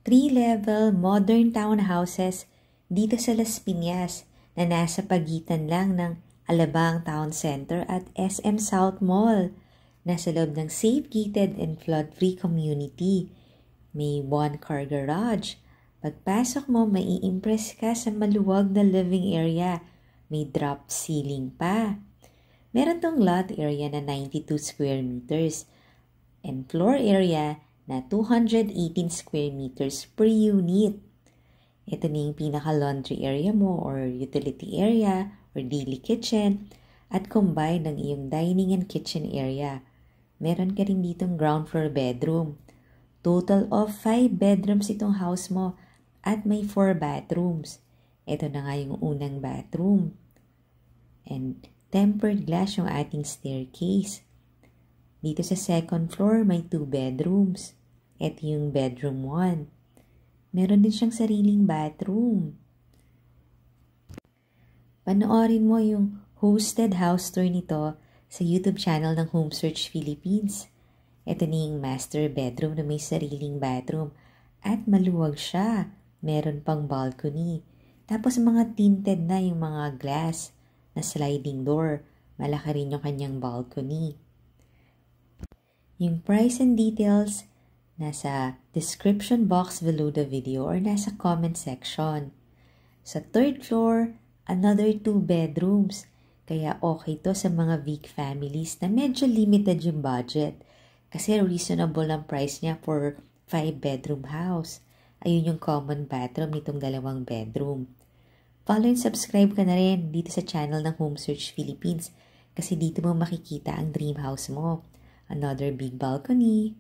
3-level modern townhouses dito sa Las Piñas na nasa pagitan lang ng Alabang Town Center at SM South Mall. Nasa loob ng safe, gated, and flood-free community. May 1-car garage. Pagpasok mo, mai-impress ka sa maluwag na living area. May drop ceiling pa. Meron tong lot area na 92 square meters and floor area na 218 square meters per unit. Ito na yung pinaka-laundry area mo or utility area or daily kitchen at combine ng iyong dining and kitchen area. Meron ka rin ditong ground floor bedroom. Total of 5 bedrooms itong house mo at may 4 bathrooms. Ito na nga yung unang bathroom. And tempered glass yung ating staircase. Dito sa second floor, may 2 bedrooms. Ito yung bedroom 1. Meron din siyang sariling bathroom. Panoorin mo yung hosted house tour nito sa YouTube channel ng Home Search Philippines. Ito na yung master bedroom na may sariling bathroom. At maluwag siya. Meron pang balcony. Tapos mga tinted na yung mga glass na sliding door. Malaki rin yung kanyang balcony. Yung price and details nasa description box below the video or nasa comment section. Sa third floor, another 2 bedrooms. Kaya okay to sa mga big families na medyo limited yung budget. Kasi reasonable ang price niya for 5-bedroom house. Ayun yung common bathroom nitong 2 bedroom. Follow and subscribe ka na rin dito sa channel ng Home Search Philippines kasi dito mo makikita ang dream house mo. Another big balcony,